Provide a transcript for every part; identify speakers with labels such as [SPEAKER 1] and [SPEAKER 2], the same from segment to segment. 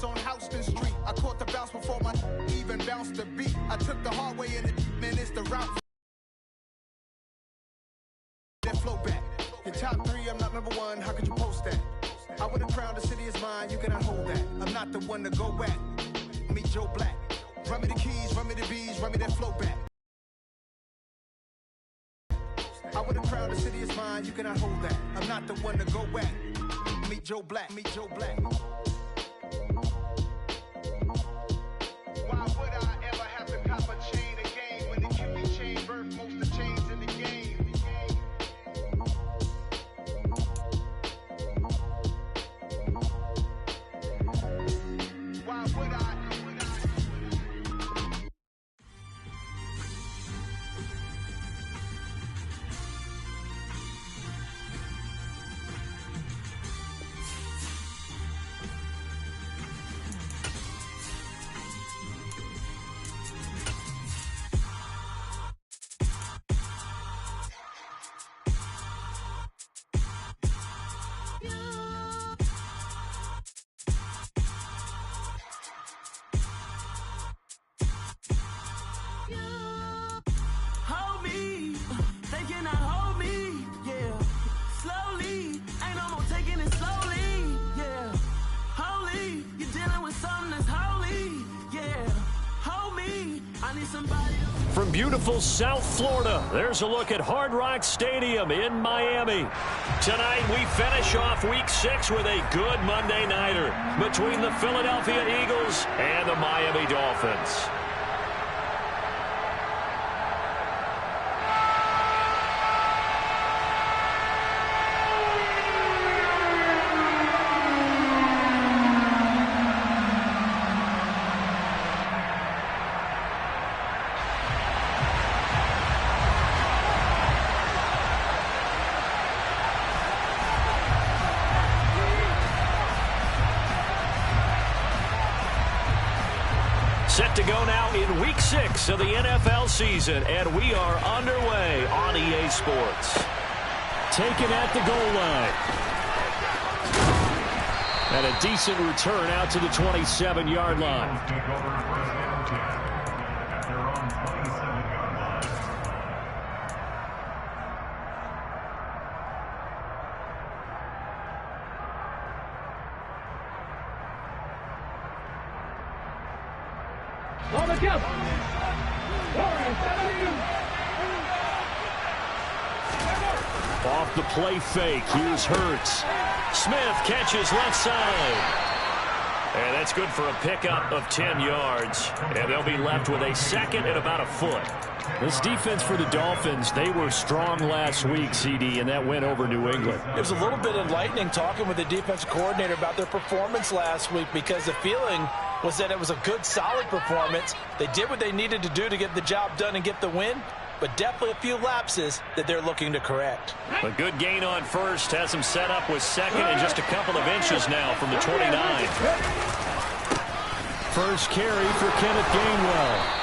[SPEAKER 1] on Houston Street. I caught the bounce before my even bounced the beat. I took the hard way in it, man, it's the route. That flow back. In top 3, I'm not number 1, how could you post that? I would have crowned the city is mine, you cannot hold that. I'm not the one to go back. Meet Joe Black. Run me the keys, run me the bees, run me that flow back. I would have crowned the city is mine, you cannot hold that. I'm not the one to go back. Meet Joe Black, meet Joe Black. Why would I ever have to cop a chain again when the Cupid chain birthed most of the chains in the game? Why would I?
[SPEAKER 2] From beautiful South Florida, there's a look at Hard Rock Stadium in Miami. Tonight, we finish off Week 6 with a good Monday nighter between the Philadelphia Eagles and the Miami Dolphins. Set to go now in Week 6 of the NFL season, and we are underway on EA Sports. Taken at the goal line. And a decent return out to the 27-yard line. Off the play fake, here's Hurts. Smith catches left side. And that's good for a pickup of 10 yards. And they'll be left with a second and about a foot. This defense for the Dolphins, they were strong last week, CD, and that went over New England.
[SPEAKER 3] It was a little bit enlightening talking with the defensive coordinator about their performance last week, because the feeling was that it was a good, solid performance. They did what they needed to do to get the job done and get the win, but definitely a few lapses that they're looking to correct.
[SPEAKER 2] A good gain on first, has him set up with second and just a couple of inches now from the 29. First carry for Kenneth Gainwell.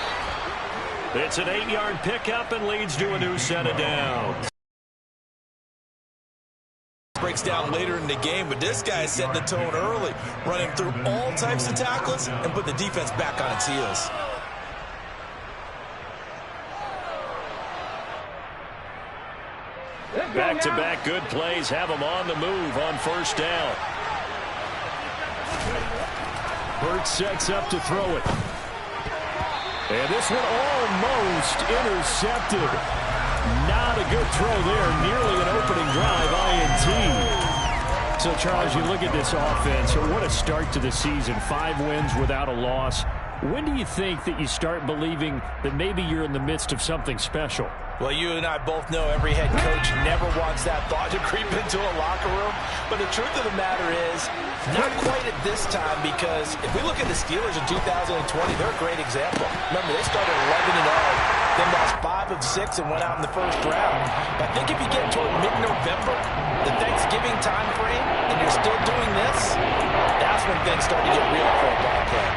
[SPEAKER 2] It's an 8-yard pickup and leads to a new set of downs.
[SPEAKER 3] Breaks down later in the game, but this guy setting the tone early, running through all types of tackles and put the defense back on its heels.
[SPEAKER 2] Back-to-back good plays have him on the move on first down. Burt sets up to throw it. And this one almost intercepted. Not a good throw there. Nearly an opening drive, INT. So, Charles, you look at this offense. What a start to the season. 5 wins without a loss. When do you think that you start believing that maybe you're in the midst of something special?
[SPEAKER 3] Well, you and I both know every head coach never wants that thought to creep into a locker room. But the truth of the matter is, not quite at this time, because if we look at the Steelers in 2020, they're a great example. Remember, they started 11-0, then lost 5 of 6 and went out in the first round. But I think if you get toward mid-November, the Thanksgiving time frame, and you're still doing this, that's when things start to get real for a ball player.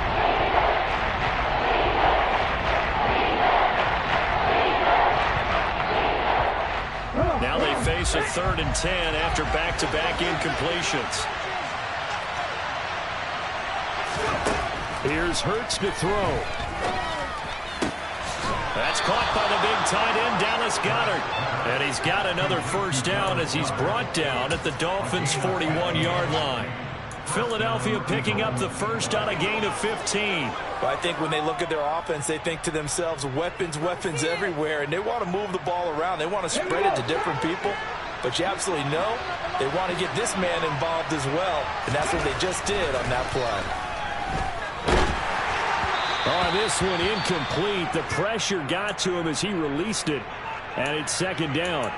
[SPEAKER 2] Now they face a 3rd and 10 after back-to-back incompletions. Here's Hurts to throw. That's caught by the big tight end, Dallas Goedert. And he's got another first down as he's brought down at the Dolphins' 41-yard line. Philadelphia picking up the first on a gain of 15.
[SPEAKER 3] Well, I think when they look at their offense, they think to themselves, weapons, weapons everywhere, and they want to move the ball around. They want to spread it to different people. But you absolutely know they want to get this man involved as well, and that's what they just did on that play.
[SPEAKER 2] Oh, this one incomplete. The pressure got to him as he released it, and it's second down.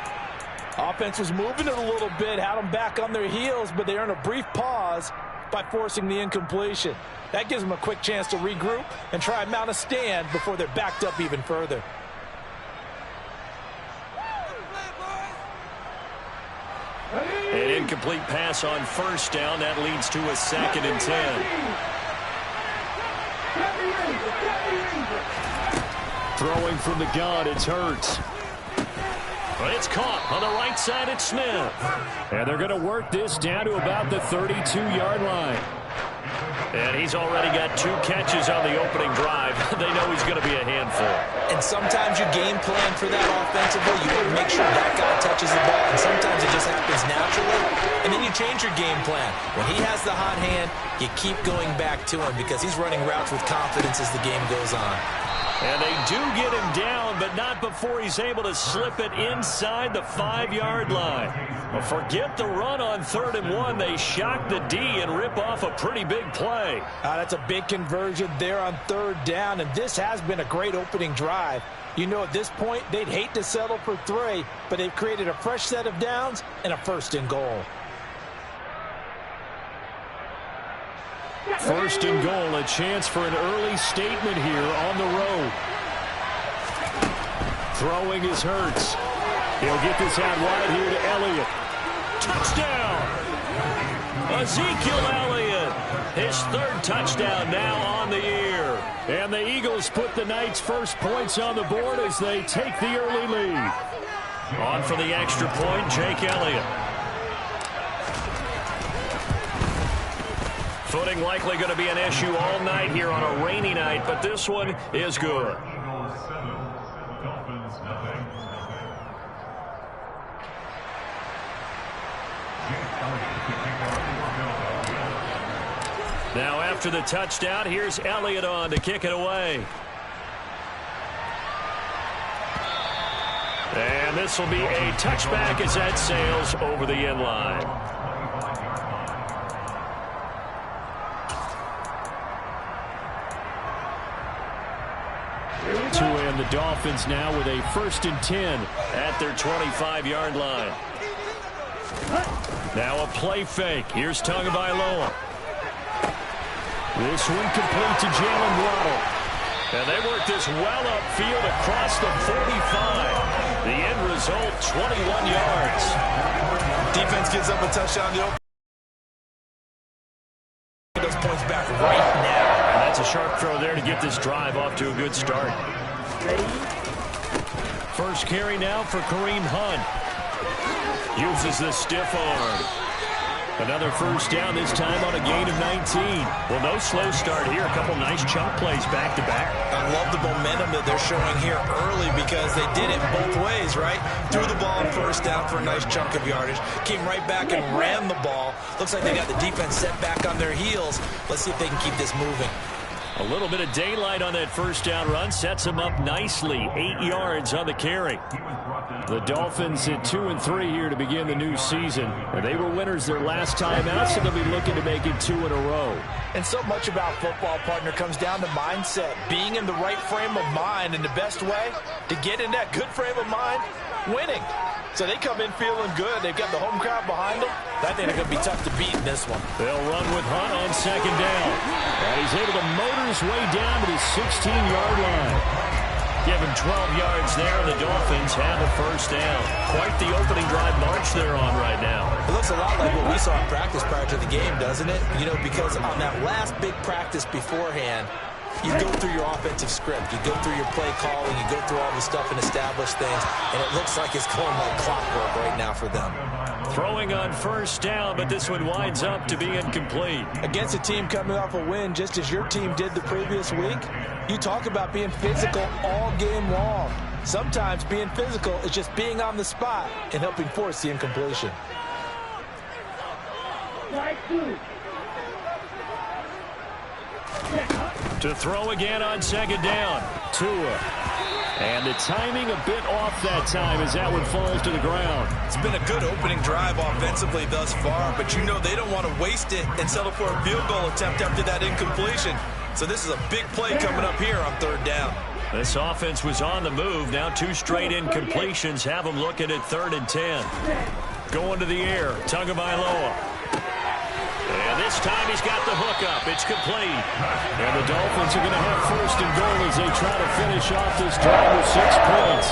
[SPEAKER 3] Offense was moving it a little bit, had them back on their heels, but they earned a brief pause by forcing the incompletion. That gives them a quick chance to regroup and try and mount a stand before they're backed up even further.
[SPEAKER 2] An incomplete pass on first down. That leads to a 2nd and 10. Throwing from the gun, it's Hurts. But it's caught on the right side. It's Smith. And they're going to work this down to about the 32-yard line. And he's already got 2 catches on the opening drive. They know he's going to be a handful.
[SPEAKER 3] And sometimes you game plan for that offensively. You want to make sure that guy touches the ball. And sometimes it just happens naturally. And then you change your game plan. When he has the hot hand, you keep going back to him because he's running routes with confidence as the game goes on.
[SPEAKER 2] And they do get him down, but not before he's able to slip it inside the 5-yard line. Well, forget the run on 3rd and 1. They shock the D and rip off a pretty big play.
[SPEAKER 3] That's a big conversion there on 3rd down, and this has been a great opening drive. You know, at this point, they'd hate to settle for 3, but they've created a fresh set of downs and a 1st and goal.
[SPEAKER 2] 1st and goal, a chance for an early statement here on the road. Throwing is Hurts. He'll get this out wide here to Elliott. Touchdown! Ezekiel Elliott, his 3rd touchdown now on the year. And the Eagles put the Knights' first points on the board as they take the early lead. On for the extra point, Jake Elliott. Footing likely going to be an issue all night here on a rainy night, but this one is good. Now after the touchdown, here's Elliott on to kick it away. And this will be a touchback as that sails over the end line. To end the Dolphins now with a 1st and 10 at their 25-yard line. Now a play fake. Here's Tagovailoa. This one complete to Jalen Waddle. And they work this well upfield across the 45. The end result, 21 yards.
[SPEAKER 3] Defense gives up a touchdown. Those points back right now.
[SPEAKER 2] And that's a sharp throw there to get this drive off to a good start. First carry now for Kareem Hunt. Uses the stiff arm. Another first down, this time on a gain of 19. Well, no slow start here. A couple nice chunk plays back-to-back.
[SPEAKER 3] I love the momentum that they're showing here early because they did it both ways, right? Threw the ball on first down for a nice chunk of yardage. Came right back and ran the ball. Looks like they got the defense set back on their heels. Let's see if they can keep this moving.
[SPEAKER 2] A little bit of daylight on that first down run. Sets them up nicely. 8 yards on the carry. The Dolphins at 2-3 here to begin the new season. And they were winners their last time out, so they'll be looking to make it 2 in a row.
[SPEAKER 3] And so much about football, partner, comes down to mindset. Being in the right frame of mind. And the best way to get in that good frame of mind, winning. So they come in feeling good. They've got the home crowd behind them. I think they're going to be tough to beat in this one.
[SPEAKER 2] They'll run with Hunt on second down. And he's able to motor his way down to the 16-yard line. Give him 12 yards there, and the Dolphins have a first down. Quite the opening drive march they're on right now.
[SPEAKER 3] It looks a lot like what we saw in practice prior to the game, doesn't it? You know, because on that last big practice beforehand, you go through your offensive script. You go through your play calling. You go through all the stuff and establish things. And it looks like it's going like clockwork right now for them.
[SPEAKER 2] Throwing on first down, but this one winds up to be incomplete.
[SPEAKER 3] Against a team coming off a win, just as your team did the previous week, you talk about being physical all game long. Sometimes being physical is just being on the spot and helping force the incompletion.
[SPEAKER 2] To throw again on second down. Tua. And the timing a bit off that time as that one falls to the ground.
[SPEAKER 3] It's been a good opening drive offensively thus far, but you know they don't want to waste it and settle for a field goal attempt after that incompletion. So this is a big play coming up here on third down.
[SPEAKER 2] This offense was on the move. Now 2 straight incompletions have them looking at 3rd and 10. Going to the air. Tagovailoa. And this time he's got the hook up. It's complete. And the Dolphins are going to have 1st and goal as they try to finish off this drive with 6 points.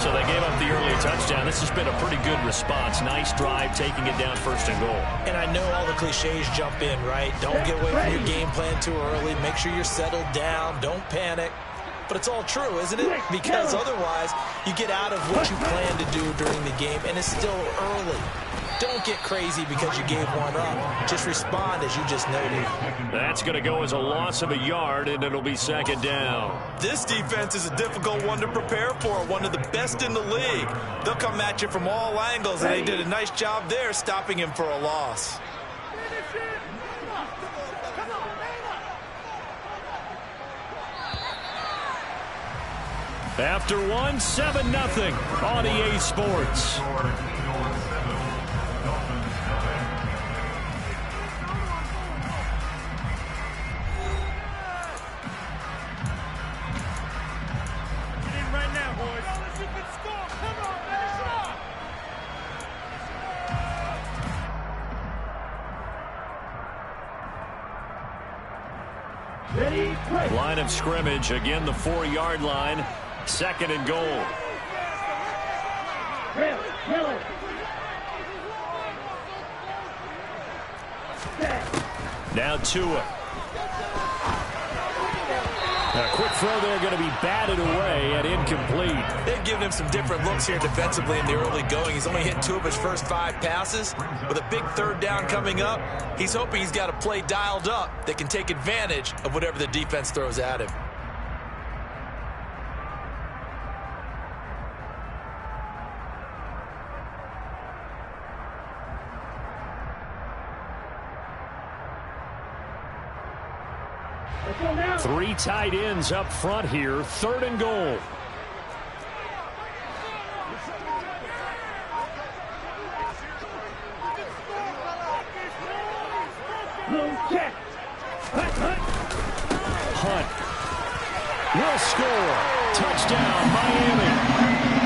[SPEAKER 2] So they gave up the early touchdown. This has been a pretty good response. Nice drive, taking it down 1st and goal.
[SPEAKER 3] And I know all the cliches jump in, right? Don't get away from your game plan too early. Make sure you're settled down. Don't panic. But it's all true, isn't it? Because otherwise, you get out of what you plan to do during the game, and it's still early. Don't get crazy because you gave one up. Just respond as you just noted.
[SPEAKER 2] That's going to go as a loss of a yard, and it'll be 2nd down.
[SPEAKER 3] This defense is a difficult one to prepare for, one of the best in the league. They'll come at you from all angles, and they did a nice job there stopping him for a loss.
[SPEAKER 2] After one, 7-0 on EA Sports. Line of scrimmage, again the 4-yard line. 2nd and goal. Now Tua. A quick throw there, going to be batted away and incomplete.
[SPEAKER 3] They've given him some different looks here defensively in the early going. He's only hit 2 of his first 5 passes. With a big 3rd down coming up, he's hoping he's got a play dialed up that can take advantage of whatever the defense throws at him.
[SPEAKER 2] Three tight ends up front here. 3rd and goal. Hunt will score. Touchdown, Miami.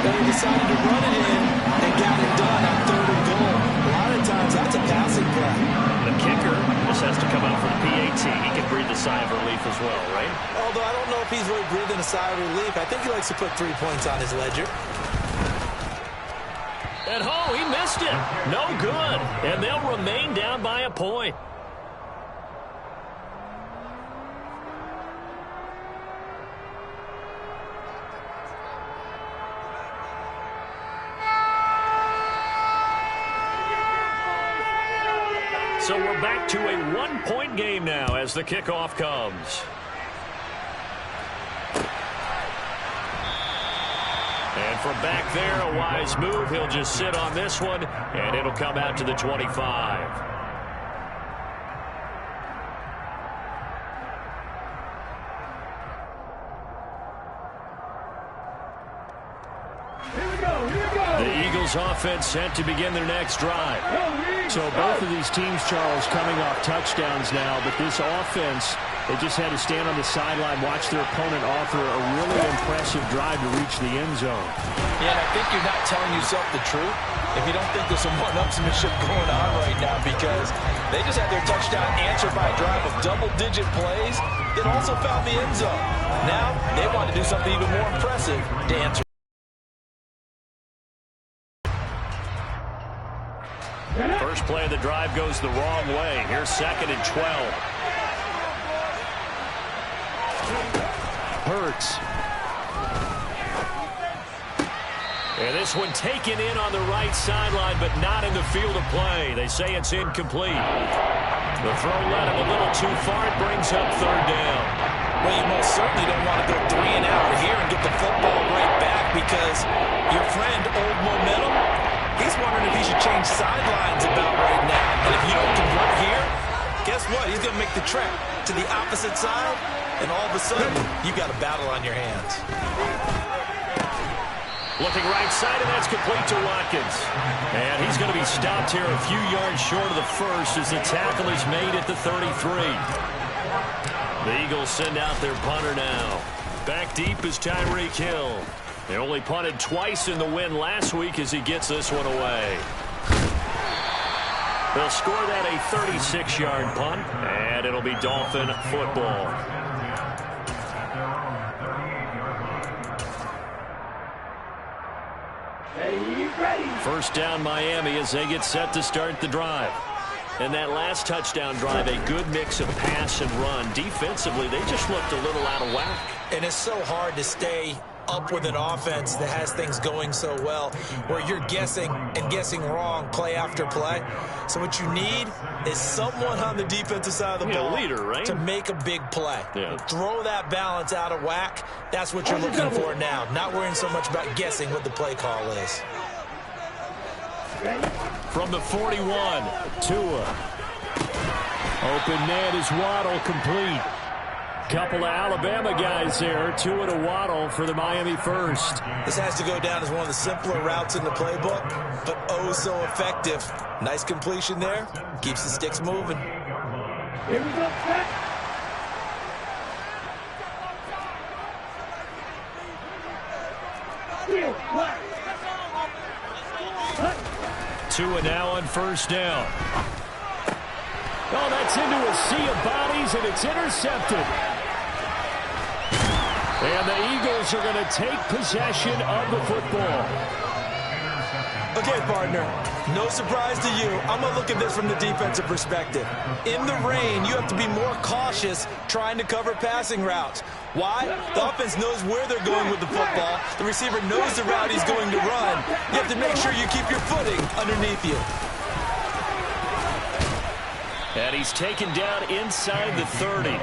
[SPEAKER 3] They decided to run it in and got it done on 3rd and goal. A lot of times that's a passing play.
[SPEAKER 2] The kicker just has to come out for the PAT. He can breathe a sigh of relief as well, right?
[SPEAKER 3] Although I don't know if he's really breathing a sigh of relief. I think he likes to put 3 points on his ledger.
[SPEAKER 2] And he missed it. No good. And they'll remain down by a point. So we're back to a 1-point game now as the kickoff comes. And from back there, a wise move. He'll just sit on this one, and it'll come out to the 25. The Eagles offense set to begin their next drive. So both of these teams, Charles, coming off touchdowns now, but this offense, they just had to stand on the sideline, watch their opponent offer a really impressive drive to reach the end zone.
[SPEAKER 3] Yeah, I think you're not telling yourself the truth if you don't think there's some one-upsmanship going on right now, because they just had their touchdown answered by a drive of double-digit plays that also found the end zone. Now they want to do something even more impressive to answer.
[SPEAKER 2] First play of the drive goes the wrong way. Here's 2nd and 12. Hurts. And this one taken in on the right sideline, but not in the field of play. They say it's incomplete. The throw led him a little too far. It brings up third down.
[SPEAKER 3] Well, you most certainly don't want to go 3 and out here and get the football right back, because your friend, Old Momentum, he's wondering if he should change sidelines about right now. And if you don't convert here, guess what? He's going to make the trek to the opposite side, and all of a sudden, you've got a battle on your hands.
[SPEAKER 2] Looking right side, and that's complete to Watkins. And he's going to be stopped here a few yards short of the first as the tackle is made at the 33. The Eagles send out their punter now. Back deep is Tyreek Hill. They only punted twice in the win last week as he gets this one away. They'll score that a 36-yard punt, and it'll be Dolphin football. First down Miami as they get set to start the drive. And that last touchdown drive, a good mix of pass and run. Defensively, they just looked a little out of whack.
[SPEAKER 3] And it's so hard to stay up with an offense that has things going so well, where you're guessing and guessing wrong play after play. So what you need is someone on the defensive side of the ball,
[SPEAKER 2] leader, right?
[SPEAKER 3] to make a big play.
[SPEAKER 2] Yeah.
[SPEAKER 3] Throw that balance out of whack. That's what you're looking for now. Not worrying so much about guessing what the play call is.
[SPEAKER 2] From the 41, Tua. Open man is Waddle, complete. Couple of Alabama guys there. Tua to Waddle for the Miami first.
[SPEAKER 3] This has to go down as one of the simpler routes in the playbook, but oh so effective. Nice completion there. Keeps the sticks moving.
[SPEAKER 4] Here we go, set.
[SPEAKER 2] Tua now on first down. Oh, that's into a sea of bodies, and it's intercepted. And the Eagles are going to take possession of the football.
[SPEAKER 3] Okay, partner, no surprise to you. I'm going to look at this from the defensive perspective. In the rain, you have to be more cautious trying to cover passing routes. Why? The offense knows where they're going with the football. The receiver knows the route he's going to run. You have to make sure you keep your footing underneath you.
[SPEAKER 2] And he's taken down inside the 30.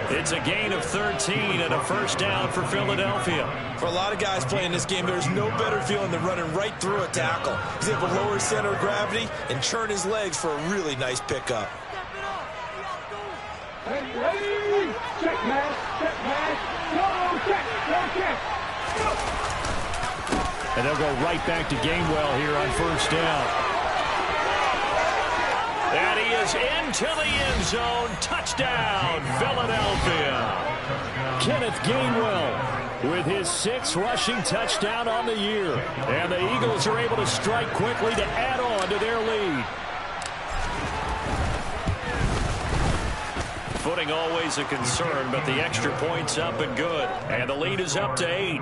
[SPEAKER 2] It's a gain of 13 and a first down for Philadelphia.
[SPEAKER 3] For a lot of guys playing this game, there's no better feeling than running right through a tackle. He's able to lower his center of gravity and churn his legs for a really nice pickup.
[SPEAKER 4] Ready, check, man, go, check.
[SPEAKER 2] And they'll go right back to Gainwell here on first down. And he is into the end zone. Touchdown, Philadelphia. Kenneth Gainwell with his 6th rushing touchdown on the year. And the Eagles are able to strike quickly to add on to their lead. Footing always a concern, but the extra point's up and good. And the lead is up to 8.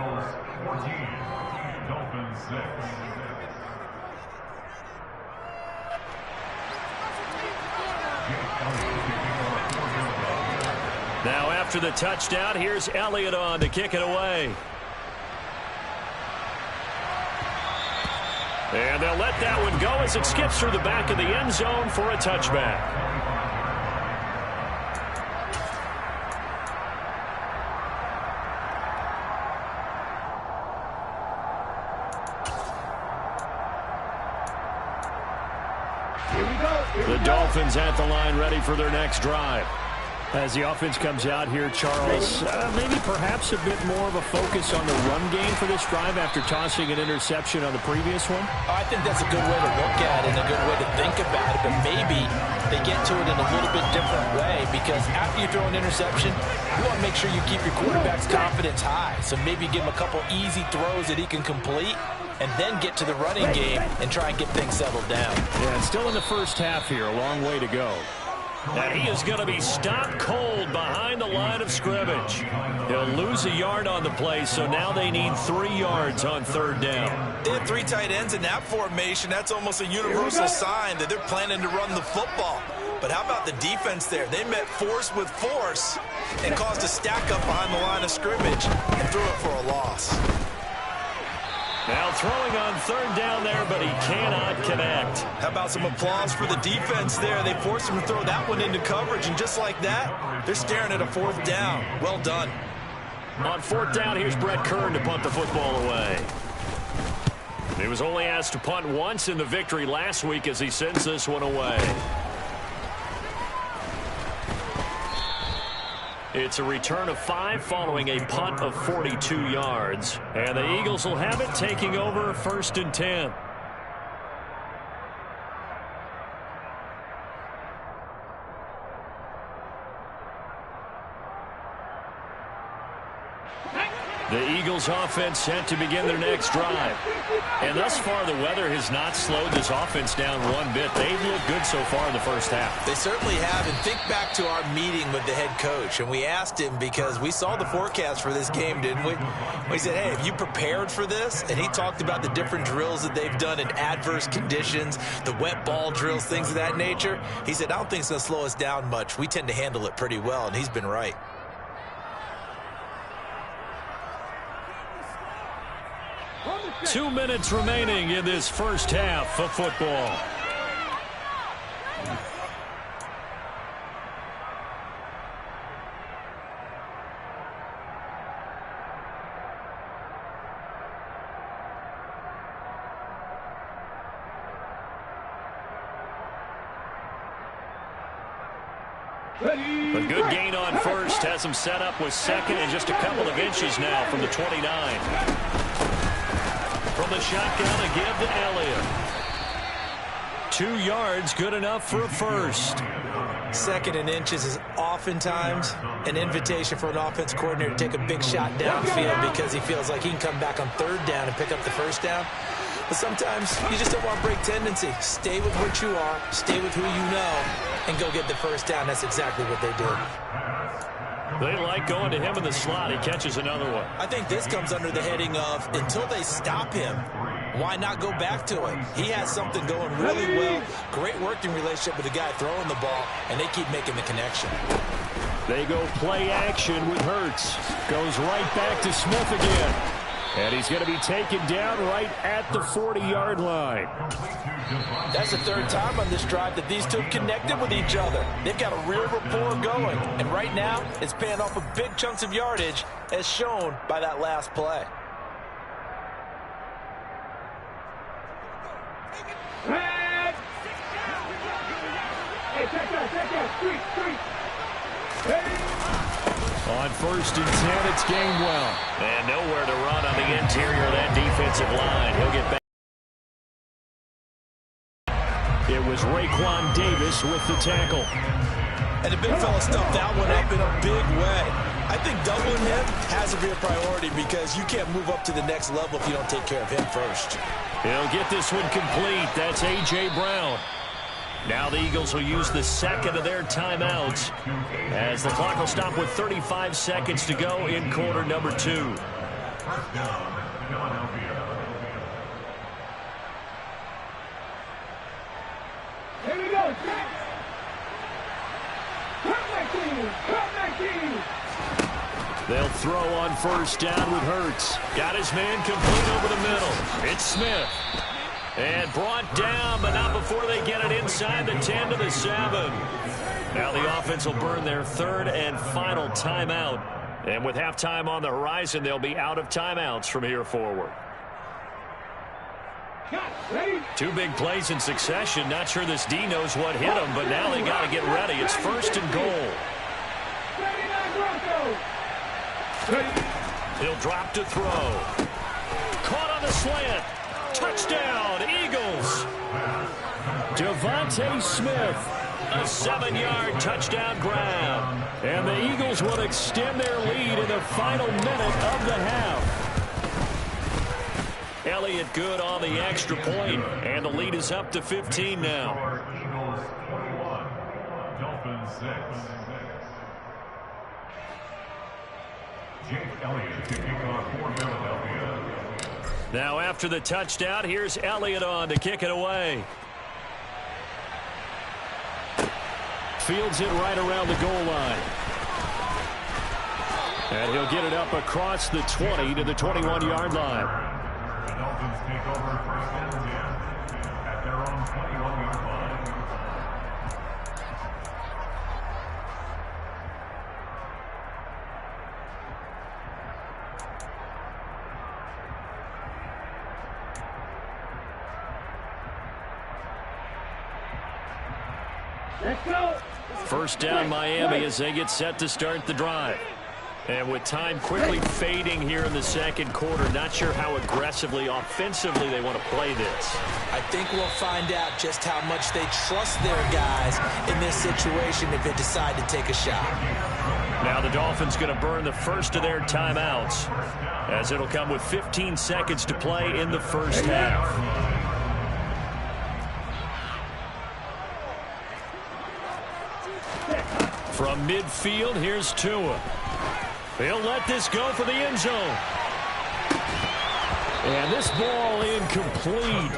[SPEAKER 2] Now after the touchdown, here's Elliott on to kick it away. And they'll let that one go as it skips through the back of the end zone for a touchback. The Dolphins at the line ready for their next drive. As the offense comes out here, Charles, maybe perhaps a bit more of a focus on the run game for this drive after tossing an interception on the previous one?
[SPEAKER 3] I think that's a good way to look at it and a good way to think about it, but maybe they get to it in a little bit different way, because after you throw an interception, you want to make sure you keep your quarterback's confidence high. So maybe give him a couple easy throws that he can complete, and then get to the running game and try and get things settled down.
[SPEAKER 2] Yeah, and still in the first half here, a long way to go. And he is going to be stopped cold behind the line of scrimmage. He'll lose a yard on the play, so now they need 3 yards on third down.
[SPEAKER 3] They have 3 tight ends in that formation. That's almost a universal sign that they're planning to run the football. But how about the defense there? They met force with force and caused a stack up behind the line of scrimmage and threw it for a loss.
[SPEAKER 2] Now throwing on third down there, but he cannot connect.
[SPEAKER 3] How about some applause for the defense there? They forced him to throw that one into coverage, and just like that, they're staring at a fourth down. Well done.
[SPEAKER 2] On fourth down, here's Brett Kern to punt the football away. He was only asked to punt once in the victory last week as he sends this one away. It's a return of 5 following a punt of 42 yards. And the Eagles will have it, taking over 1st and 10. The Eagles offense set to begin their next drive. And thus far, the weather has not slowed this offense down one bit. They've looked good so far in the first half.
[SPEAKER 3] They certainly have. And think back to our meeting with the head coach. And we asked him, because we saw the forecast for this game, didn't we? We said, hey, have you prepared for this? And he talked about the different drills that they've done in adverse conditions, the wet ball drills, things of that nature. He said, I don't think it's going to slow us down much. We tend to handle it pretty well. And he's been right.
[SPEAKER 2] Two minutes remaining in this first half of football. A good gain on first has him set up with second and just a couple of inches now from the 29. From the shotgun, a give to Elliott. 2 yards, good enough for a first.
[SPEAKER 3] 2nd and inches is oftentimes an invitation for an offense coordinator to take a big shot downfield because he feels like he can come back on 3rd down and pick up the first down. But sometimes you just don't want to break tendency. Stay with what you are, stay with who you know, and go get the first down. That's exactly what they did.
[SPEAKER 2] They like going to him in the slot. He catches another one.
[SPEAKER 3] I think this comes under the heading of, until they stop him, why not go back to it? He has something going really well. Great working relationship with the guy throwing the ball, and they keep making the connection.
[SPEAKER 2] They go play action with Hurts. Goes right back to Smith again. And he's going to be taken down right at the 40-yard line.
[SPEAKER 3] That's the 3rd time on this drive that these two have connected with each other. They've got a real rapport going. And right now, it's paying off with big chunks of yardage, as shown by that last play.
[SPEAKER 2] On 1st and 10, it's Gainwell. And nowhere to run on the interior of that defensive line. He'll get back. It was Raekwon Davis with the tackle.
[SPEAKER 3] And the big fella stuffed that one up in a big way. I think doubling him has to be a priority because you can't move up to the next level if you don't take care of him first.
[SPEAKER 2] He'll get this one complete. That's A.J. Brown. Now the Eagles will use the 2nd of their timeouts as the clock will stop with 35 seconds to go in quarter number 2.
[SPEAKER 4] Here we go.
[SPEAKER 2] They'll throw on 1st down with Hurts. Got his man complete over the middle. It's Smith. And brought down, but not before they get it inside the 10 to the 7. Now the offense will burn their 3rd and final timeout. And with halftime on the horizon, they'll be out of timeouts from here forward. 2 big plays in succession. Not sure this D knows what hit him, but now they got to get ready. It's 1st and goal. He'll drop to throw. Caught on the slant. Touchdown, Eagles. Devontae Smith, a 7-yard touchdown grab. And the Eagles will extend their lead in the final minute of the half. Elliott good on the extra point, and the lead is up to 15 now.
[SPEAKER 5] Dolphins 6. Jake Elliott kicking off for Philadelphia.
[SPEAKER 2] Now after the touchdown, here's Elliott on to kick it away. fields it right around the goal line. And he'll get it up across the 20 to the 21-yard line.
[SPEAKER 5] The Dolphins take over first and 10 at their own 21-yard line.
[SPEAKER 4] Let's go.
[SPEAKER 2] First down, Miami, as they get set to start the drive. And with time quickly fading here in the second quarter, not sure how aggressively, offensively they want to play this.
[SPEAKER 3] I think we'll find out just how much they trust their guys in this situation if they decide to take a shot.
[SPEAKER 2] Now the Dolphins going to burn the first of their timeouts, as it'll come with 15 seconds to play in the first half. From midfield, here's Tua. He'll let this go for the end zone. And this ball incomplete.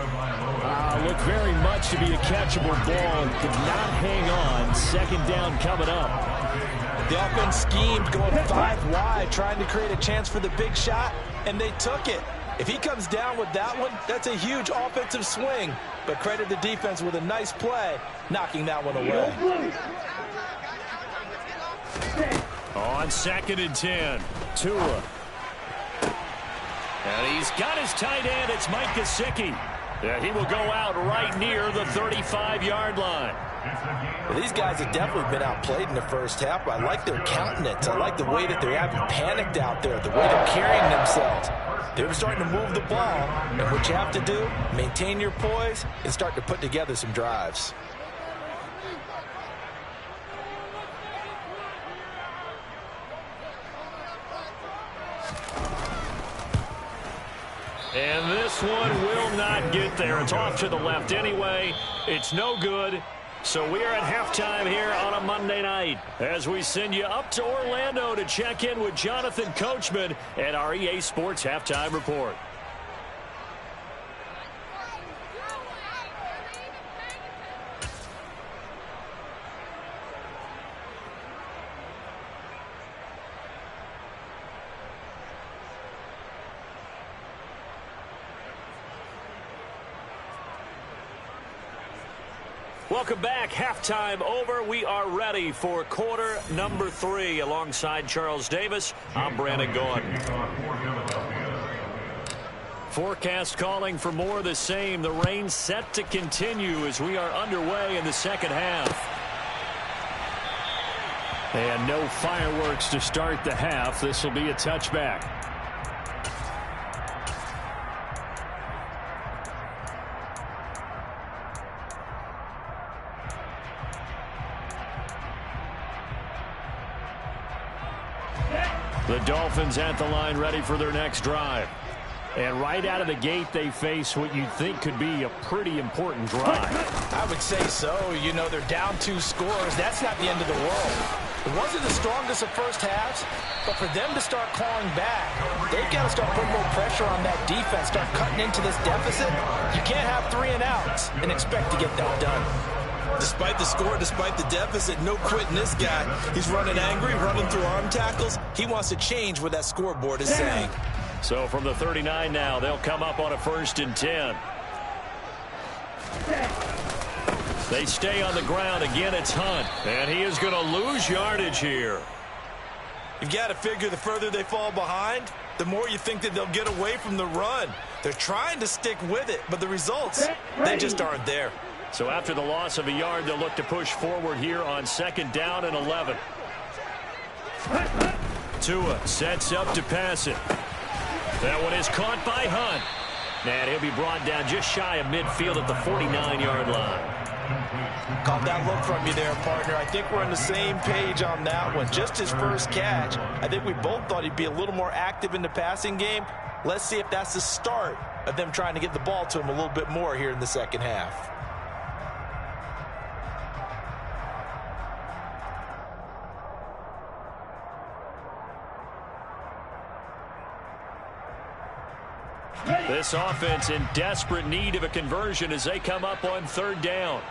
[SPEAKER 2] Looked very much to be a catchable ball and could not hang on. Second down coming up.
[SPEAKER 3] The offense schemed going 5 wide, trying to create a chance for the big shot, and they took it. If he comes down with that one, that's a huge offensive swing. But credit the defense with a nice play, knocking that one away.
[SPEAKER 2] On 2nd and 10, Tua. And he's got his tight end. It's Mike Gesicki. And he will go out right near the 35-yard line.
[SPEAKER 3] Well, these guys have definitely been outplayed in the first half. I like their countenance. I like the way that they're having panicked out there, the way they're carrying themselves. They're starting to move the ball. And what you have to do, maintain your poise and start to put together some drives.
[SPEAKER 2] And this one will not get there. It's off to the left anyway. It's no good. So we are at halftime here on a Monday night as we send you up to Orlando to check in with Jonathan Coachman and our EA Sports Halftime Report. Welcome back. Halftime over. We are ready for quarter number 3. Alongside Charles Davis, I'm Brandon Gaudin. Forecast calling for more of the same. The rain set to continue as we are underway in the second half. And no fireworks to start the half. This will be a touchback. The Dolphins at the line ready for their next drive. And right out of the gate, they face what you'd think could be a pretty important drive.
[SPEAKER 3] I would say so. You know, they're down 2 scores. That's not the end of the world. It wasn't the strongest of first halves, but for them to start clawing back, they've got to start putting more pressure on that defense, start cutting into this deficit. You can't have 3 and outs and expect to get that done. Despite the score, despite the deficit, no quitting this guy. He's running angry, running through arm tackles. He wants to change what that scoreboard is saying.
[SPEAKER 2] So from the 39 now, they'll come up on a 1st and 10. They stay on the ground. Again, it's Hunt. And he is going to lose yardage here.
[SPEAKER 3] You've got to figure the further they fall behind, the more you think that they'll get away from the run. They're trying to stick with it, but the results, they just aren't there.
[SPEAKER 2] So after the loss of a yard, they'll look to push forward here on 2nd down and 11. Tua sets up to pass it. That one is caught by Hunt. And he'll be brought down just shy of midfield at the 49-yard line.
[SPEAKER 3] Caught that look from you there, partner. I think we're on the same page on that one. Just his first catch. I think we both thought he'd be a little more active in the passing game. Let's see if that's the start of them trying to get the ball to him a little bit more here in the second half.
[SPEAKER 2] This offense in desperate need of a conversion as they come up on 3rd down.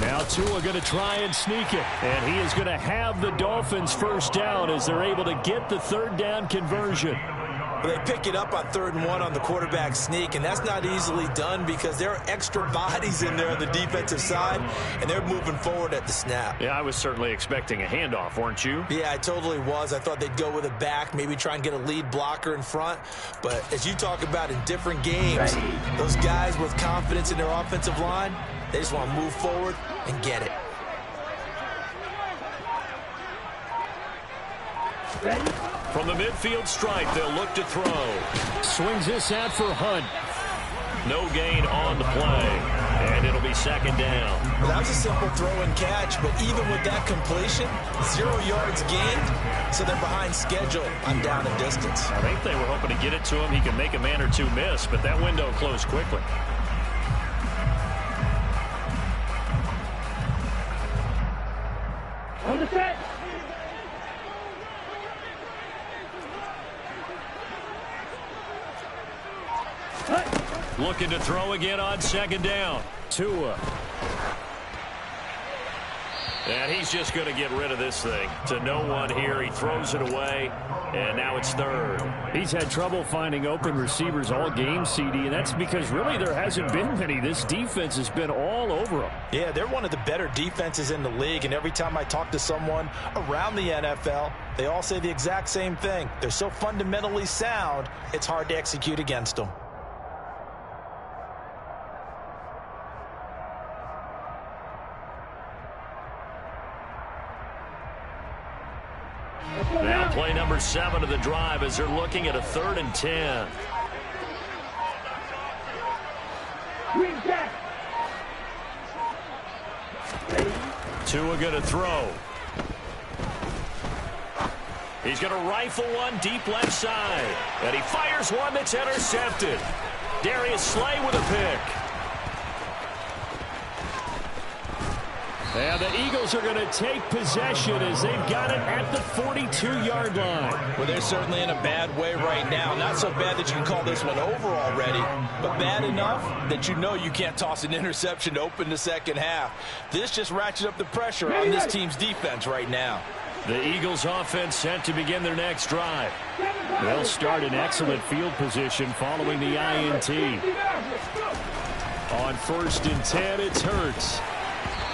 [SPEAKER 2] Now Tua going to try and sneak it. And he is going to have the Dolphins first down as they're able to get the third down conversion.
[SPEAKER 3] They pick it up on 3rd and 1 on the quarterback sneak, and that's not easily done because there are extra bodies in there on the defensive side, and they're moving forward at the snap.
[SPEAKER 2] Yeah, I was certainly expecting a handoff, weren't you?
[SPEAKER 3] Yeah, I totally was. I thought they'd go with a back, maybe try and get a lead blocker in front. But as you talk about in different games, those guys with confidence in their offensive line, they just want to move forward and get it.
[SPEAKER 2] From the midfield stripe, they'll look to throw. Swings this out for Hunt. No gain on the play. And it'll be 2nd down.
[SPEAKER 3] Well, that was a simple throw and catch, but even with that completion, 0 yards gained, so they're behind schedule on down and distance.
[SPEAKER 2] I think they were hoping to get it to him. He can make a man or two miss, but that window closed quickly.
[SPEAKER 4] On the set.
[SPEAKER 2] Looking to throw again on 2nd down. Tua. And he's just going to get rid of this thing. To no one here. He throws it away. And now it's 3rd. He's had trouble finding open receivers all game, CD, and that's because really there hasn't been many. This defense has been all over them.
[SPEAKER 3] Yeah, they're one of the better defenses in the league, and every time I talk to someone around the NFL, they all say the exact same thing. They're so fundamentally sound, it's hard to execute against them.
[SPEAKER 2] Now play number 7 of the drive as they're looking at a 3rd and 10. Tua going to throw. He's going to rifle one deep left side. And he fires one that's intercepted. Darius Slay with a pick. And the Eagles are going to take possession as they've got it at the 42-yard line.
[SPEAKER 3] Well, they're certainly in a bad way right now. Not so bad that you can call this one over already, but bad enough that you know you can't toss an interception to open the second half. This just ratchets up the pressure on this team's defense right now.
[SPEAKER 2] The Eagles offense set to begin their next drive. They'll start in excellent field position following the INT. On 1st and 10, it's Hurts.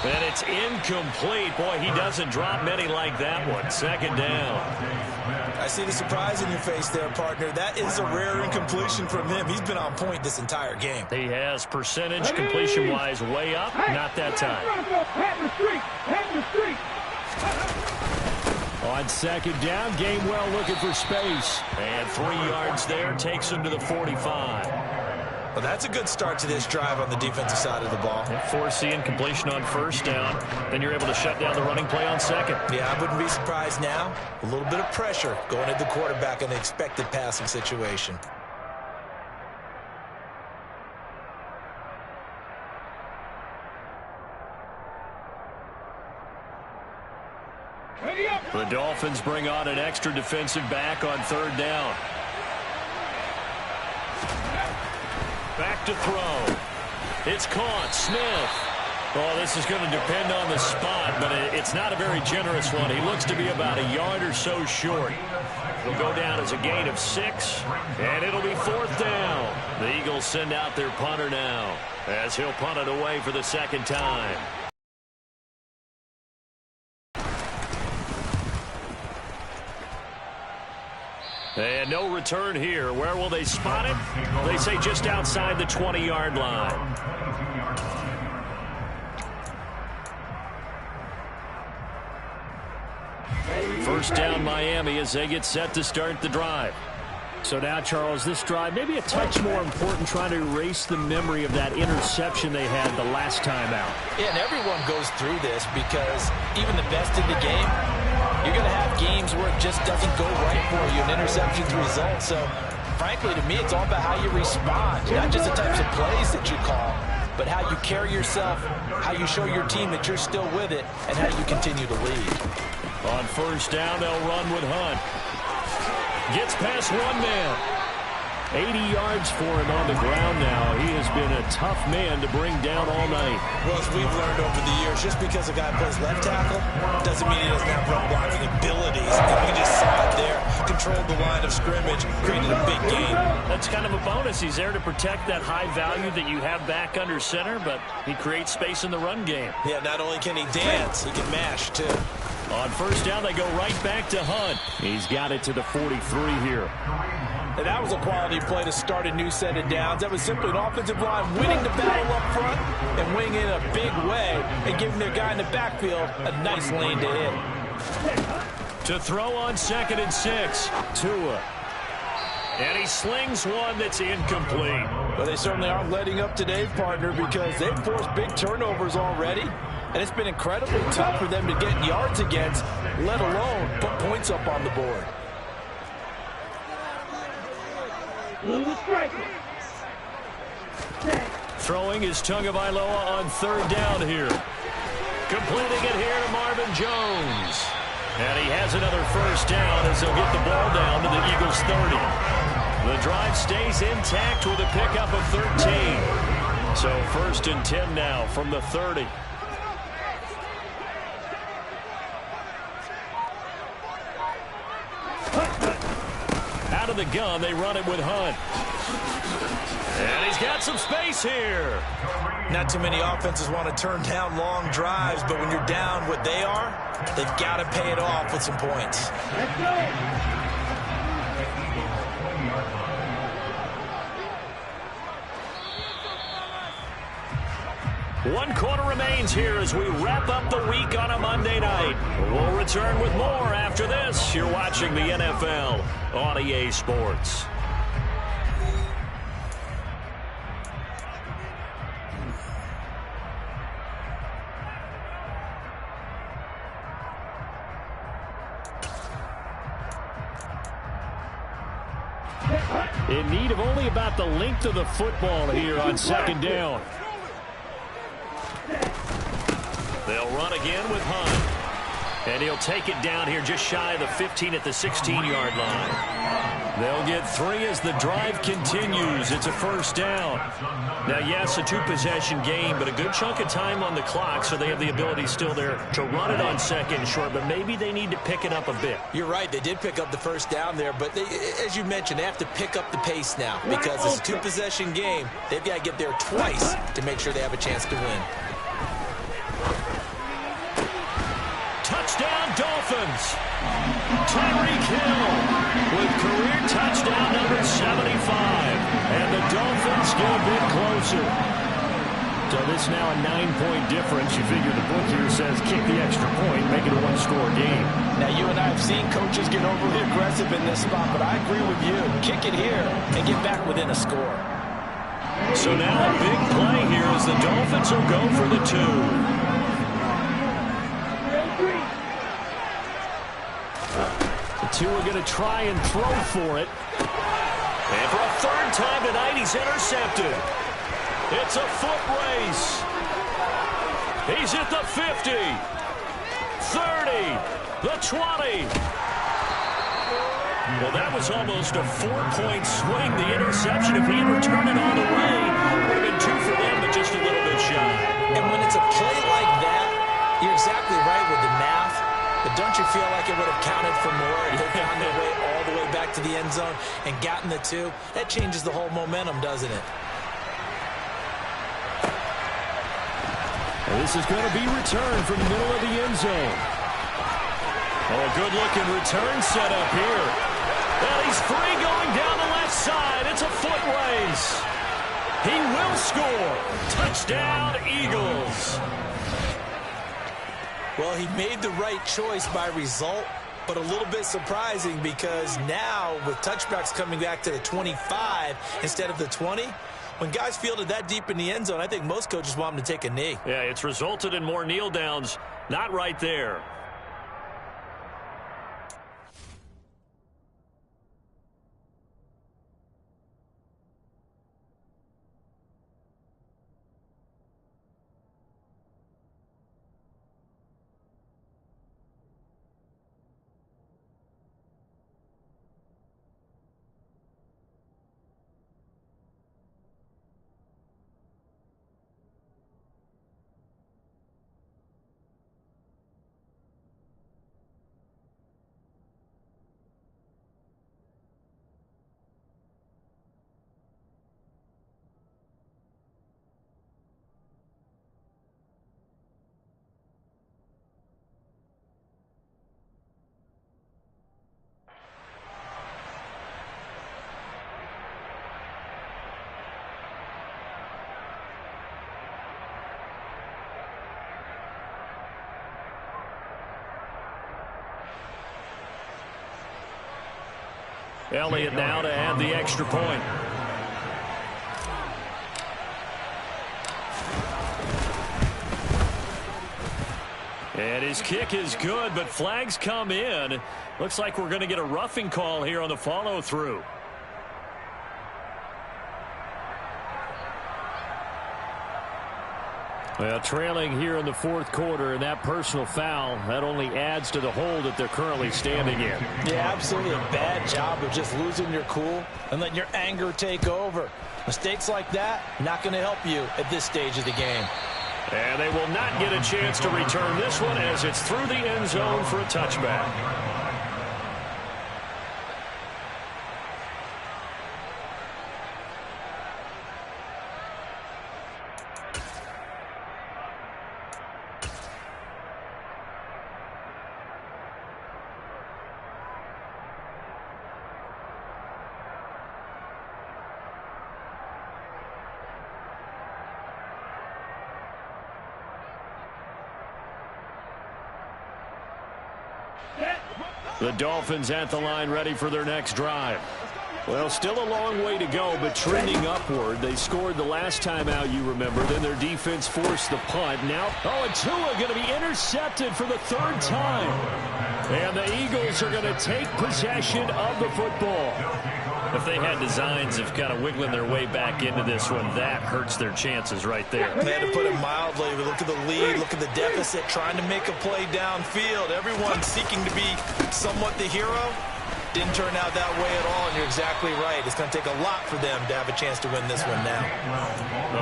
[SPEAKER 2] And it's incomplete. Boy, he doesn't drop many like that one. 2nd down.
[SPEAKER 3] I see the surprise in your face there, partner. That is a rare incompletion from him. He's been on point this entire game.
[SPEAKER 2] He has percentage completion-wise way up. Not that time. On 2nd down, Gainwell looking for space. And 3 yards there takes him to the 45.
[SPEAKER 3] Well, that's a good start to this drive on the defensive side of the ball.
[SPEAKER 2] Forcing completion on 1st down. Then you're able to shut down the running play on 2nd.
[SPEAKER 3] Yeah, I wouldn't be surprised now. A little bit of pressure going at the quarterback in an expected passing situation.
[SPEAKER 2] The Dolphins bring on an extra defensive back on 3rd down. Back to throw. It's caught. Smith. Oh, this is going to depend on the spot, but it's not a very generous one. He looks to be about a yard or so short. It'll go down as a gain of 6, and it'll be 4th down. The Eagles send out their punter now as he'll punt it away for the 2nd time. And no return here. Where will they spot it? They say just outside the 20-yard line. First down Miami as they get set to start the drive. So now, Charles, this drive maybe a touch more important, trying to erase the memory of that interception they had the last time out.
[SPEAKER 3] Yeah, and everyone goes through this because even the best in the game, you're going to have games where it just doesn't go right for you, and interceptions result. So, frankly, to me, it's all about how you respond, not just the types of plays that you call, but how you carry yourself, how you show your team that you're still with it, and how you continue to lead.
[SPEAKER 2] On 1st down, they'll run with Hunt. Gets past one man. 80 yards for him on the ground now. He has been a tough man to bring down all night.
[SPEAKER 3] Well, as we've learned over the years, just because a guy plays left tackle doesn't mean he doesn't have run blocking abilities. And we just saw it there. Controlled the line of scrimmage, created a big gain. That's kind of a bonus. He's there to protect that high value that you have back under center, but he creates space in the run game. Yeah, not only can he dance, he can mash, too.
[SPEAKER 2] On first down, they go right back to Hunt. He's got it to the 43 here.
[SPEAKER 3] And that was a quality play to start a new set of downs. That was simply an offensive line winning the battle up front and winning in a big way and giving their guy in the backfield a nice lane to hit.
[SPEAKER 2] To throw on 2nd and 6, Tua. And he slings one that's incomplete.
[SPEAKER 3] But they certainly aren't letting up today, partner, because they've forced big turnovers already. And it's been incredibly tough for them to get yards against, let alone put points up on the board.
[SPEAKER 2] Throwing is Tagovailoa on 3rd down here. Completing it here to Marvin Jones. And he has another first down as they'll get the ball down to the Eagles 30. The drive stays intact with a pickup of 13. So 1st and 10 now from the 30. Out of the gun, they run it with Hunt. And he's got some space here.
[SPEAKER 3] Not too many offenses want to turn down long drives, but when you're down what they are, they've got to pay it off with some points.
[SPEAKER 4] Let's go.
[SPEAKER 2] 1 quarter remains here as we wrap up the week on a Monday night. We'll return with more after this. You're watching the NFL on EA Sports. In need of only about the length of the football here on 2nd down. They'll run again with Hunt. And he'll take it down here just shy of the 15 at the 16-yard line. They'll get 3 as the drive continues. It's a first down. Now, yes, a 2-possession game, but a good chunk of time on the clock, so they have the ability still there to run it on 2nd and short, but maybe they need to pick it up a bit.
[SPEAKER 3] You're right. They did pick up the first down there, but they, as you mentioned, they have to pick up the pace now because it's a 2-possession game. They've got to get there twice to make sure they have a chance to win.
[SPEAKER 2] Touchdown, Dolphins. Tyreek Hill with career touchdown number 75. And the Dolphins get a bit closer. So this now a 9-point difference. You figure the book here says kick the extra point, make it a 1-score game.
[SPEAKER 3] Now, you and I have seen coaches get overly aggressive in this spot, but I agree with you. Kick it here and get back within a score.
[SPEAKER 2] So now a big play here as the Dolphins will go for the 2. The 2 are going to try and throw for it. And for a 3rd time tonight, he's intercepted. It's a foot race. He's at the 50, 30, the 20. Well, that was almost a 4-point swing. The interception, if he had returned it all the way, would have been 2 for them, but just a little bit shy.
[SPEAKER 3] And when it's a play like that, you're exactly right with the math. But don't you feel like it would have counted for more if they found their way all the way back to the end zone and gotten the 2? That changes the whole momentum, doesn't it?
[SPEAKER 2] And this is going to be returned from the middle of the end zone. Oh, a good-looking return set up here. And he's free going down the left side. It's a foot race. He will score. Touchdown, Eagles.
[SPEAKER 3] Well, he made the right choice by result, but a little bit surprising because now with touchbacks coming back to the 25 instead of the 20, when guys fielded that deep in the end zone, I think most coaches want them to take a knee.
[SPEAKER 2] Yeah, it's resulted in more kneel downs. Not right there. Elliott now to add the extra point. And his kick is good, but flags come in. Looks like we're going to get a roughing call here on the follow-through. Well, trailing here in the fourth quarter, and that personal foul, that only adds to the hole that they're currently standing in.
[SPEAKER 3] Yeah, absolutely a bad job of just losing your cool and letting your anger take over. Mistakes like that, not going to help you at this stage of the game.
[SPEAKER 2] And they will not get a chance to return this one as it's through the end zone for a touchback. The Dolphins at the line ready for their next drive. Well, still a long way to go, but trending upward. They scored the last time out, you remember. Then their defense forced the punt. Now, and Tua going to be intercepted for the third time. And the Eagles are going to take possession of the football. If they had designs of kind of wiggling their way back into this one, that hurts their chances right there.
[SPEAKER 3] They had to put it mildly. We look at the lead, look at the deficit, trying to make a play downfield. Everyone seeking to be somewhat the hero. Didn't turn out that way at all, and you're exactly right. It's going to take a lot for them to have a chance to win this one now.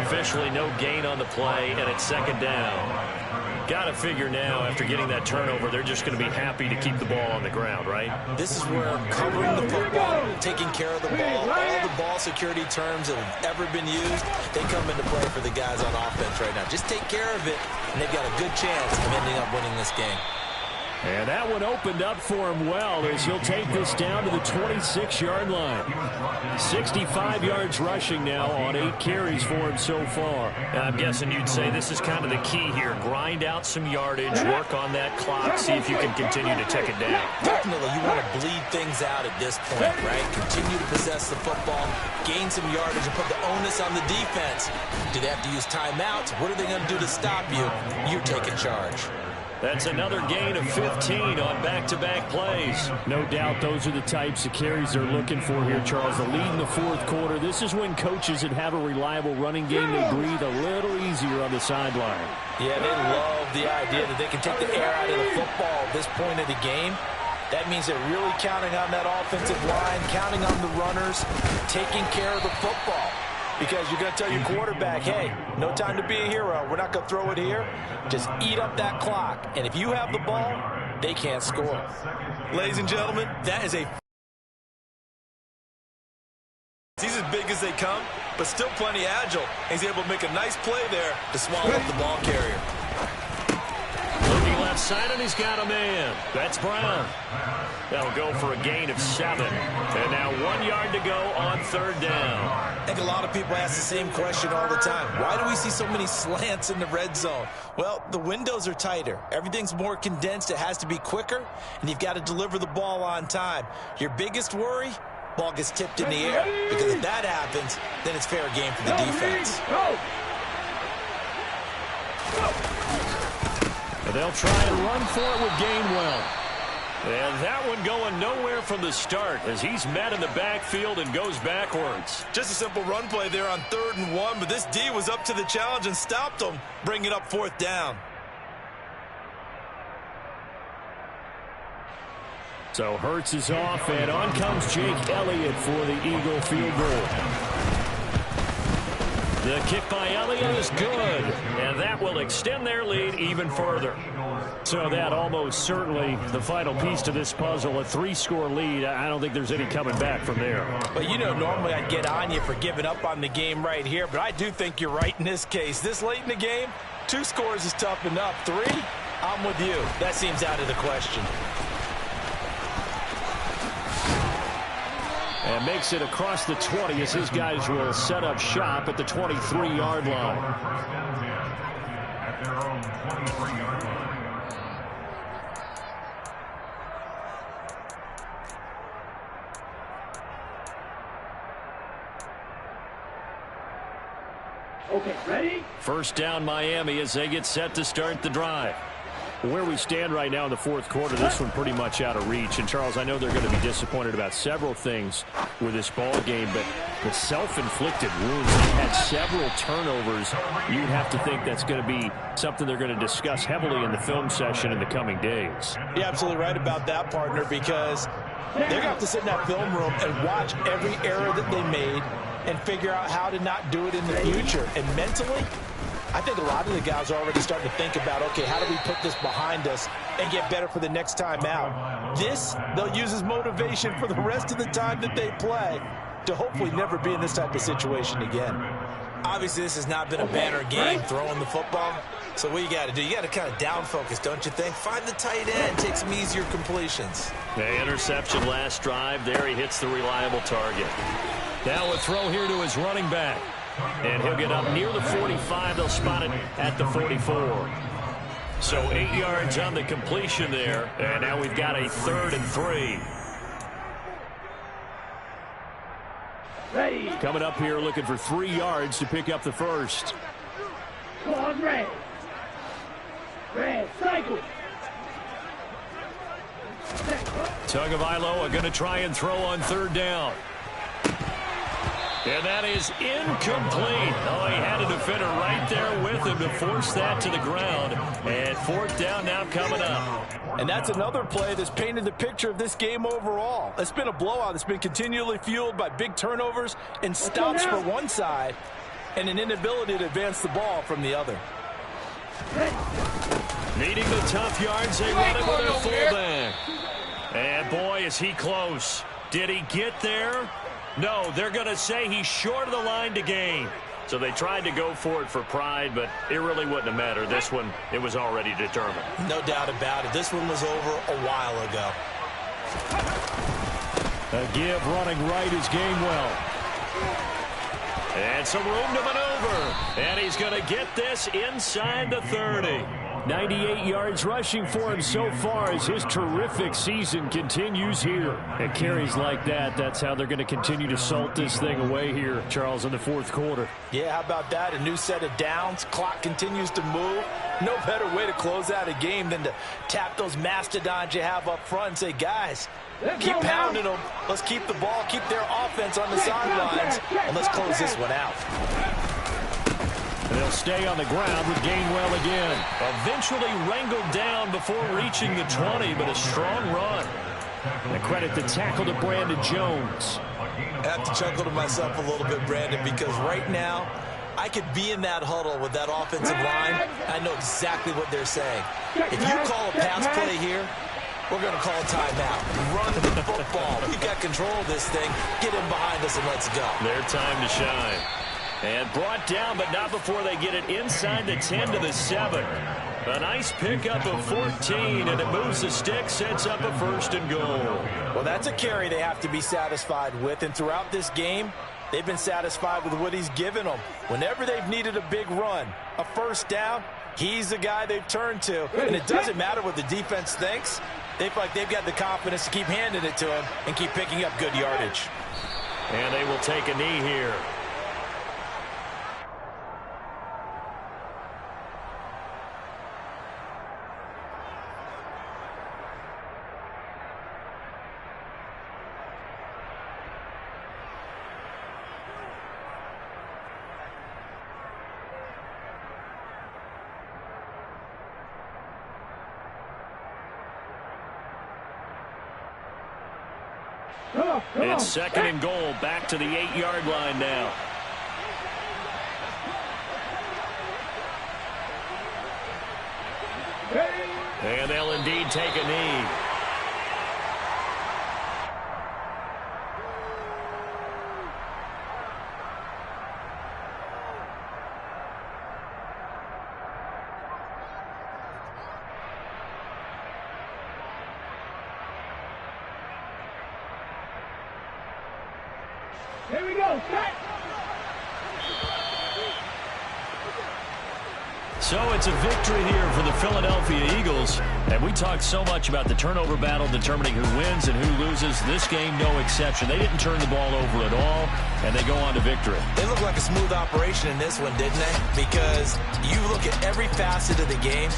[SPEAKER 2] Officially no gain on the play, and it's second down. Got to figure now, after getting that turnover, they're just going to be happy to keep the ball on the ground, right?
[SPEAKER 3] This is where covering the football, taking care of the ball, all the ball security terms that have ever been used, they come into play for the guys on offense right now. Just take care of it, and they've got a good chance of ending up winning this game.
[SPEAKER 2] And that one opened up for him well as he'll take this down to the 26-yard line. 65 yards rushing now on 8 carries for him so far. And I'm guessing you'd say this is kind of the key here. Grind out some yardage, work on that clock, see if you can continue to take it down.
[SPEAKER 3] Definitely, you want to bleed things out at this point, right? Continue to possess the football, gain some yardage, and put the onus on the defense. Do they have to use timeouts? What are they going to do to stop you? You take a charge.
[SPEAKER 2] That's another gain of 15 on back-to-back plays. No doubt those are the types of carries they're looking for here, Charles. The lead in the fourth quarter. This is when coaches that have a reliable running game, they breathe a little easier on the sideline.
[SPEAKER 3] Yeah, they love the idea that they can take the air out of the football at this point of the game. That means they're really counting on that offensive line, counting on the runners, taking care of the football. Because you're going to tell your quarterback, hey, no time to be a hero. We're not going to throw it here. Just eat up that clock. And if you have the ball, they can't score. Ladies and gentlemen, that is a... He's as big as they come, but still plenty agile. He's able to make a nice play there to swallow up the ball carrier.
[SPEAKER 2] Looking left side, and he's got a man. That's Brown. That'll go for a gain of 7. And now 1 yard to go on third down.
[SPEAKER 3] I think a lot of people ask the same question all the time. Why do we see so many slants in the red zone? Well, the windows are tighter. Everything's more condensed. It has to be quicker, and you've got to deliver the ball on time. Your biggest worry? Ball gets tipped in the air. Because if that happens, then it's fair game for the defense.
[SPEAKER 2] They'll try and run for it with Gainwell. And that one going nowhere from the start as he's met in the backfield and goes backwards.
[SPEAKER 3] Just a simple run play there on 3rd and 1, but this D was up to the challenge and stopped him, bringing up 4th down.
[SPEAKER 2] So Hurts is off, and on comes Jake Elliott for the Eagle field goal. The kick by Elliott is good, and that will extend their lead even further. So that almost certainly the final piece to this puzzle, a 3-score lead. I don't think there's any coming back from there.
[SPEAKER 3] But you know, normally I'd get on you for giving up on the game right here, but I do think you're right in this case. This late in the game, 2 scores is tough enough. 3, I'm with you. That seems out of the question.
[SPEAKER 2] And makes it across the 20 as his guys will set up shop at the 23-yard line.
[SPEAKER 5] At their own 23-yard line.
[SPEAKER 4] Okay, ready?
[SPEAKER 2] First down Miami as they get set to start the drive. Where we stand right now in the fourth quarter, this one pretty much out of reach. And, Charles, I know they're going to be disappointed about several things with this ball game, but the self-inflicted wounds, they had several turnovers. You'd have to think that's going to be something they're going to discuss heavily in the film session in the coming days.
[SPEAKER 3] You're absolutely right about that, partner, because they're going to have to sit in that film room and watch every error that they made and figure out how to not do it in the future. And mentally, I think a lot of the guys are already starting to think about, okay, how do we put this behind us and get better for the next time out? This, they'll use as motivation for the rest of the time that they play to hopefully never be in this type of situation again. Obviously, this has not been a banner game throwing the football. So what you got to do, you got to kind of down focus, don't you think? Find the tight end, take some easier completions.
[SPEAKER 2] The interception last drive. There he hits the reliable target. Now a throw here to his running back. And he'll get up near the 45. They'll spot it at the 44. So 8 yards on the completion there. And now we've got a 3rd and 3.
[SPEAKER 4] Ready.
[SPEAKER 2] Coming up here looking for 3 yards to pick up the first.
[SPEAKER 4] Come on, red. Red, cycle.
[SPEAKER 2] Tagovailoa going to try and throw on 3rd down. And that is incomplete. Oh, he had a defender right there with him to force that to the ground. And 4th down now coming up.
[SPEAKER 3] And that's another play that's painted the picture of this game overall. It's been a blowout. It's been continually fueled by big turnovers and stops for one side and an inability to advance the ball from the other.
[SPEAKER 2] Needing the tough yards, they run it with their fullback. And boy, is he close. Did he get there? No, they're going to say he's short of the line to gain. So they tried to go for it for pride, but it really wouldn't have mattered. This one, it was already determined.
[SPEAKER 3] No doubt about it. This one was over a while ago.
[SPEAKER 2] A give running right is Gainwell. And some room to maneuver. And he's going to get this inside the 30. 98 yards rushing for him so far as his terrific season continues here. And carries like that, that's how they're going to continue to salt this thing away here, Charles, in the fourth quarter.
[SPEAKER 3] Yeah, how about that? A new set of downs. Clock continues to move. No better way to close out a game than to tap those mastodons you have up front and say, guys, keep pounding them. Let's keep the ball, keep their offense on the sidelines, and let's close this one out.
[SPEAKER 2] And they'll stay on the ground with Gainwell again. Eventually wrangled down before reaching the 20, but a strong run. And credit the tackle to Brandon Jones.
[SPEAKER 3] I have to chuckle to myself a little bit, Brandon, because right now I could be in that huddle with that offensive line. I know exactly what they're saying. If you call a pass play here, we're going to call a timeout. Run the football. We've got control of this thing. Get him behind us and let's go.
[SPEAKER 2] Their time to shine. And brought down, but not before they get it inside the 10 to the 7. A nice pickup of 14, and it moves the stick, sets up a 1st and goal.
[SPEAKER 3] Well, that's a carry they have to be satisfied with, and throughout this game, they've been satisfied with what he's given them. Whenever they've needed a big run, a 1st down, he's the guy they've turned to. And it doesn't matter what the defense thinks. They feel like they've got the confidence to keep handing it to him and keep picking up good yardage.
[SPEAKER 2] And they will take a knee here. It's 2nd and goal, back to the 8-yard line now. And they'll indeed take a knee.
[SPEAKER 4] Here we go, set.
[SPEAKER 2] So it's a victory here for the Philadelphia Eagles. And we talked so much about the turnover battle determining who wins and who loses. This game, no exception. They didn't turn the ball over at all, and they go on to victory.
[SPEAKER 3] They look like a smooth operation in this one, didn't they? Because you look at every facet of the game,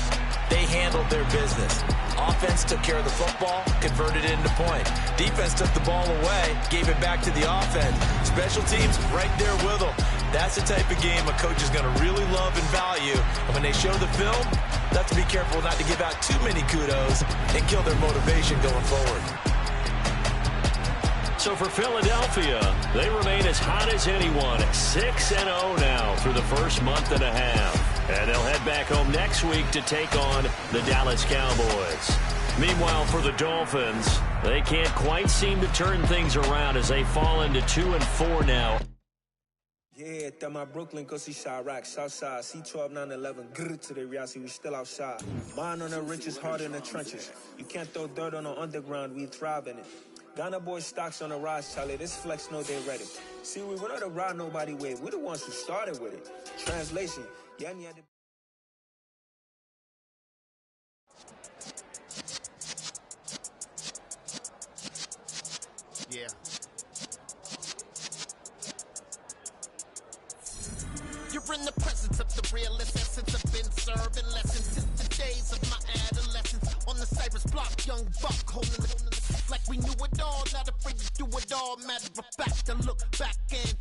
[SPEAKER 3] they handled their business. Offense took care of the football, converted it into point. Defense took the ball away, gave it back to the offense. Special teams right there with them. That's the type of game a coach is going to really love and value. And when they show the film, they have to be careful not to give out too many kudos and kill their motivation going forward.
[SPEAKER 2] So for Philadelphia, they remain as hot as anyone, 6-0 now through the first month and a half. And they'll head back home next week to take on the Dallas Cowboys. Meanwhile, for the Dolphins, they can't quite seem to turn things around as they fall into 2-4 now.
[SPEAKER 6] Yeah, that my Brooklyn, go see Chirac, Southside, C12, 911, grrr to the reality, we still outside. Mine on the riches, hard in the trenches. You can't throw dirt on the underground, we thrive in it. Ghana boys stocks on the rise, Charlie, this flex know they ready. See, we're not to ride nobody way, we're the ones who started with it. Translation, yeah.
[SPEAKER 7] You're in the presence of the realest essence. I've been serving lessons since the days of my adolescence. On the Cypress block, young buck holding the like we knew it all. Not afraid to do it all. Matter of fact, to look back and